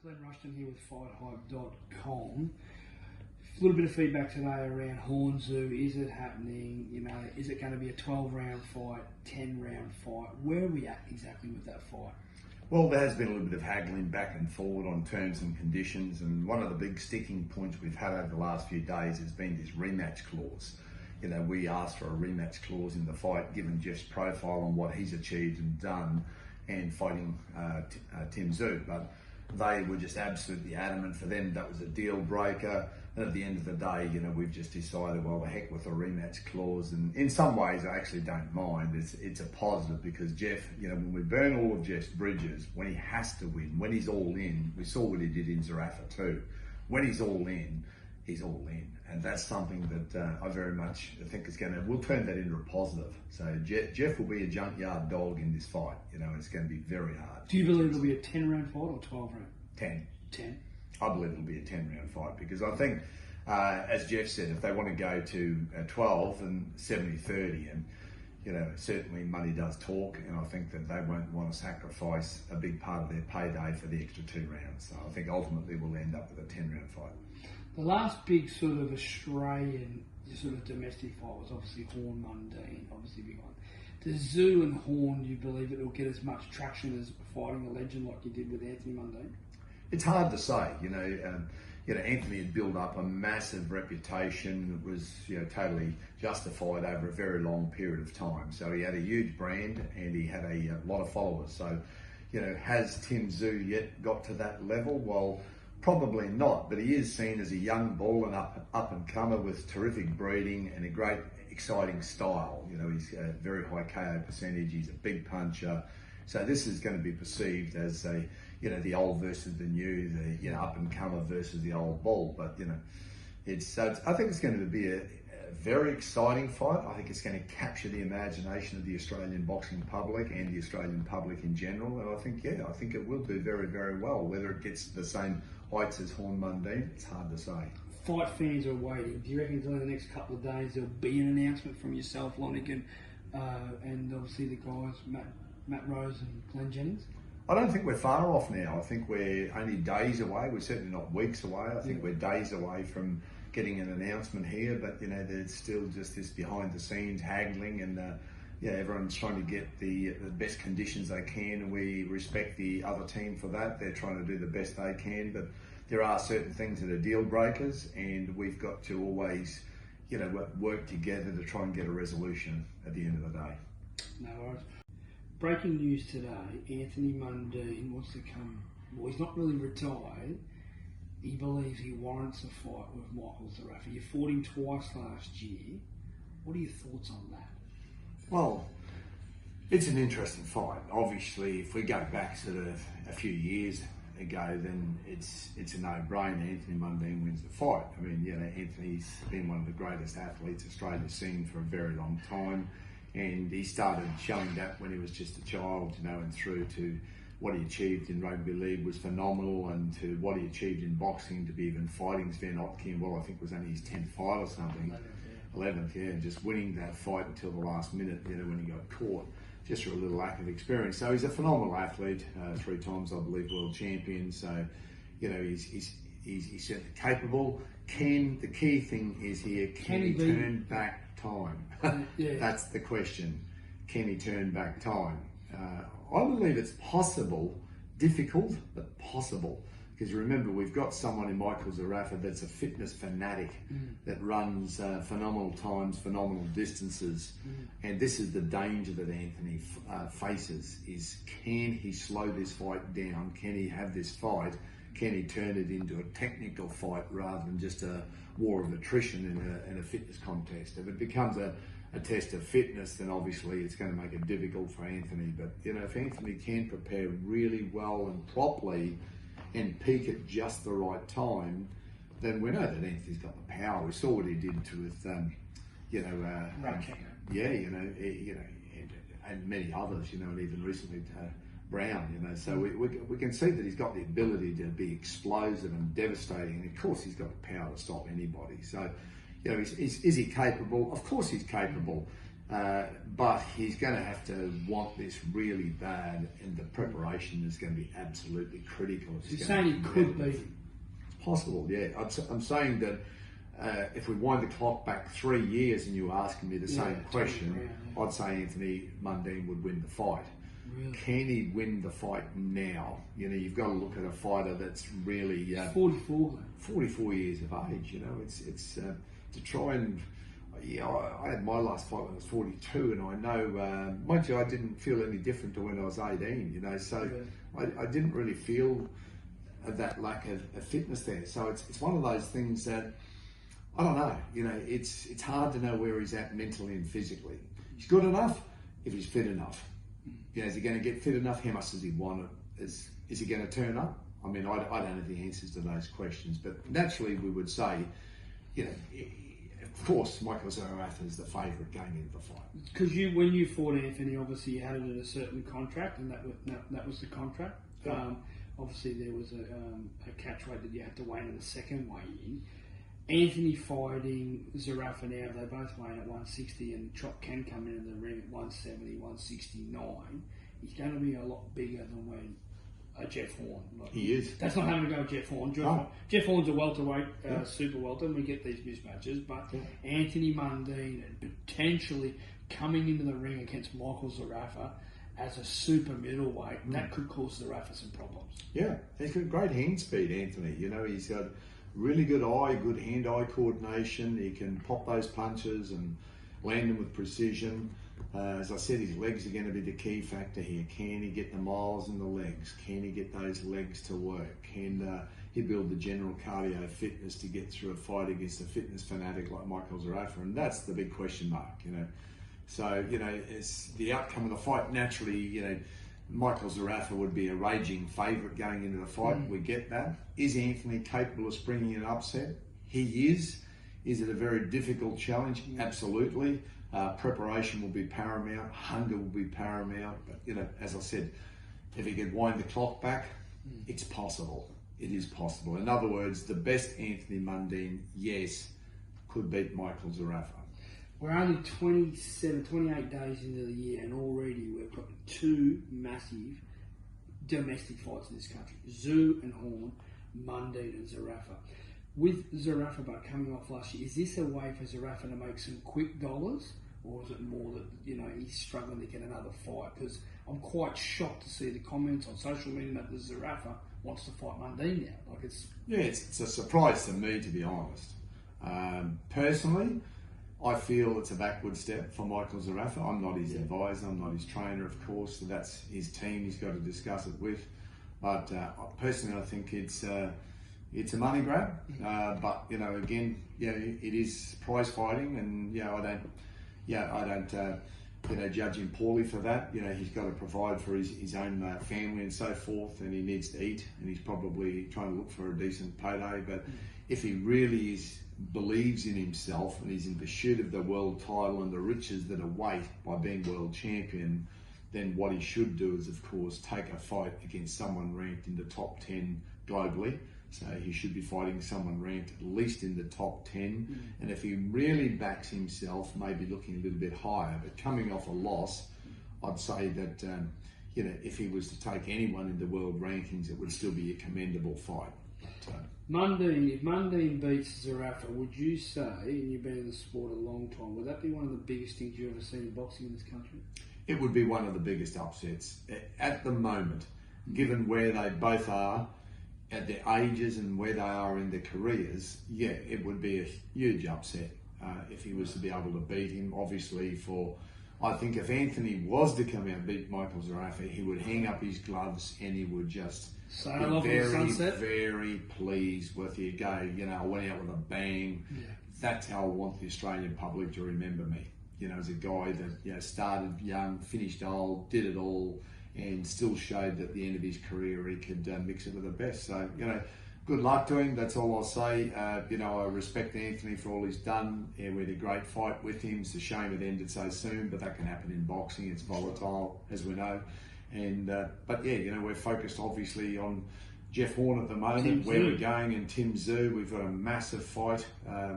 Glenn Rushton here with FightHype.com. A little bit of feedback today around Horn Tszyu. Is it happening? Is it going to be a 12-round fight, 10-round fight? Where are we at exactly with that fight? Well, there has been a little bit of haggling back and forward on terms and conditions, and one of the big sticking points we've had over the last few days has been this rematch clause. We asked for a rematch clause in the fight, given Jeff's profile on what he's achieved and done, and fighting Tim Tszyu, but they were just absolutely adamant. For them, that was a deal breaker. And at the end of the day, we've just decided, well, the heck with a rematch clause. And in some ways, I actually don't mind. It's a positive because Jeff, when we burn all of Jeff's bridges, when he has to win, when he's all in, we saw what he did in Zerafa too. When he's all in, he's all in. And that's something that I very much think is we'll turn that into a positive. So Jeff will be a junkyard dog in this fight. It's going to be very hard. Do you believe it'll be a 10-round fight or 12-round? 10. 10? I believe it'll be a 10-round fight because I think, as Jeff said, if they want to go to 12 and 70-30, and certainly money does talk, and I think that they won't want to sacrifice a big part of their payday for the extra 2 rounds. So I think ultimately we'll end up with a 10-round fight. The last big sort of Australian sort of domestic fight was obviously Horn Mundine, obviously big one. Does Tszyu and Horn, do you believe it will get as much traction as fighting a legend like you did with Anthony Mundine? It's hard to say. Anthony had built up a massive reputation that was, totally justified over a very long period of time. So he had a huge brand and he had a lot of followers. So, has Tim Tszyu yet got to that level? Well, probably not, but he is seen as a young bull and up and comer with terrific breeding and a great, exciting style. He's a very high KO percentage. He's a big puncher. So this is going to be perceived as a, the old versus the new, the up and comer versus the old bull. But I think it's going to be a very exciting fight. I think it's going to capture the imagination of the Australian boxing public and the Australian public in general. And I think it will do very, very well. Whether it gets the same heights as Horn Mundine, it's hard to say. Fight fans are waiting. Do you reckon in the next couple of days there'll be an announcement from yourself, Lonergan, and obviously the guys, Matt Rose and Glenn Jennings? I don't think we're far off now. I think we're only days away. We're certainly not weeks away. I think we're days away from getting an announcement here, but there's still just this behind the scenes haggling, and everyone's trying to get the best conditions they can, and we respect the other team for that. They're trying to do the best they can, but there are certain things that are deal breakers, and we've got to always work together to try and get a resolution at the end of the day. No worries. Breaking news today, Anthony Mundine wants to come, well, he's not really retired. He believes he warrants a fight with Michael Zerafa. You fought him twice last year. What are your thoughts on that? Well, it's an interesting fight. Obviously, if we go back sort of a few years ago, then it's a no-brainer. Anthony Mundine wins the fight. I mean, Anthony's been one of the greatest athletes Australia's seen for a very long time. And he started showing that when he was just a child, and through to what he achieved in rugby league was phenomenal, and to what he achieved in boxing, to be even fighting Sven Otkin, well, I think it was only his 10th fight or something. 11th, and just winning that fight until the last minute, when he got caught, just for a little lack of experience. So he's a phenomenal athlete, 3 times, I believe, world champion. So, he's certainly capable. The key thing is here, can he turn back time? That's the question. Can he turn back time? I believe it's possible, difficult, but possible. Because remember, we've got someone in Michael Zerafa that's a fitness fanatic that runs phenomenal times, phenomenal distances. And this is the danger that Anthony faces, is can he slow this fight down? Can he have this fight? Can he turn it into a technical fight rather than just a war of attrition in a fitness contest? If it becomes a test of fitness, then obviously it's going to make it difficult for Anthony. But, if Anthony can prepare really well and properly and peak at just the right time, then we know that Anthony's got the power. We saw what he did with, and many others, and even recently Brown, so we can see that he's got the ability to be explosive and devastating, and of course he's got the power to stop anybody. So, is he capable? Of course he's capable. But he's going to have to want this really bad, and the preparation is going to be absolutely critical. You're saying he could beat him? It's possible, yeah. I'm saying that if we wind the clock back 3 years and you asking me the same question, I'd say Anthony Mundine would win the fight. Really? Can he win the fight now? You know, you've got to look at a fighter that's really 44 years of age. You know, it's to try and. Yeah, I had my last fight when I was 42, and I know, mind you, I didn't feel any different to when I was 18. You know, so I didn't really feel that lack of fitness there. So it's one of those things that I don't know. You know, it's hard to know where he's at mentally and physically. He's good enough if he's fit enough. You know, is he going to get fit enough? How much does he want it? Is he going to turn up? I mean, I don't know the answers to those questions, but naturally we would say, you know, of course, Michael Zerafa is the favourite going into the fight. Because when you fought Anthony, obviously you had it at a certain contract, and that was the contract. Yeah. Obviously there was a catch weight that you had to weigh in the second weigh-in. Anthony fighting Zerafa now, they both weigh in at 160, and Chop can come into the ring at 170, 169. He's going to be a lot bigger than when Jeff Horn. He is. That's not having to go with Jeff Horn. Jeff Horn's a welterweight, super welter, and we get these mismatches. But Anthony Mundine potentially coming into the ring against Michael Zerafa as a super middleweight, that could cause Zerafa some problems. Yeah, he's got great hand speed, Anthony. You know, he's got really good hand-eye coordination. He can pop those punches and land them with precision. As I said, his legs are going to be the key factor here. Can he get the miles in the legs? Can he get those legs to work? Can he build the general cardio fitness to get through a fight against a fitness fanatic like Michael Zerafa? And that's the big question mark, you know. So, you know, it's the outcome of the fight. Naturally, you know, Michael Zerafa would be a raging favourite going into the fight. We get that. Is Anthony capable of springing an upset? He is. Is it a very difficult challenge? Absolutely. Preparation will be paramount. Hunger will be paramount. But, you know, as I said, if he could wind the clock back, it's possible. It is possible. In other words, the best Anthony Mundine, yes, could beat Michael Zerafa. We're only 28 days into the year, and already we've got two massive domestic fights in this country. Tszyu and Horn, Mundine and Zerafa. With Zerafa but coming off last year, is this a way for Zerafa to make some quick dollars, or is it more that, you know, he's struggling to get another fight? Because I'm quite shocked to see the comments on social media that the Zerafa wants to fight Mundine now. Like it's a surprise to me, to be honest. Personally, I feel it's a backward step for Michael Zerafa. I'm not his advisor, I'm not his trainer, of course. So that's his team he's got to discuss it with. But personally, I think it's a money grab. But, you know, again, it is prize fighting, and I don't judge him poorly for that. You know, he's got to provide for his own family and so forth, and he needs to eat, and he's probably trying to look for a decent payday. But if he really believes in himself and he's in pursuit of the world title and the riches that await by being world champion, then what he should do is, of course, take a fight against someone ranked in the top 10 globally. So he should be fighting someone ranked at least in the top 10. And if he really backs himself, maybe looking a little bit higher. But coming off a loss, I'd say that, if he was to take anyone in the world rankings, it would still be a commendable fight. But, if Mundine beats Zerafa, would you say, and you've been in the sport a long time, would that be one of the biggest things you've ever seen in boxing in this country? It would be one of the biggest upsets at the moment, given where they both are at their ages and where they are in their careers. Yeah, it would be a huge upset if he was to be able to beat him. Obviously, I think if Anthony was to come out and beat Michael Zerafa, he would hang up his gloves and he would just sail off in the sunset. Very pleased with you. Go, I went out with a bang. Yeah. That's how I want the Australian public to remember me. As a guy that started young, finished old, did it all, and still showed that at the end of his career he could mix it with the best. So, good luck to him. That's all I'll say. I respect Anthony for all he's done. Yeah, we had a great fight with him. It's a shame it ended so soon, but that can happen in boxing. It's volatile, as we know. And we're focused obviously on Jeff Horn at the moment, where we're going, and Tim Tszyu. We've got a massive fight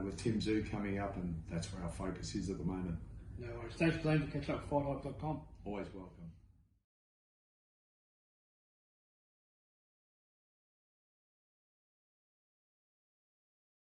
with Tim Tszyu coming up, and that's where our focus is at the moment. No worries. Thanks, Glenn, for catching up with FightHype.com. Always welcome.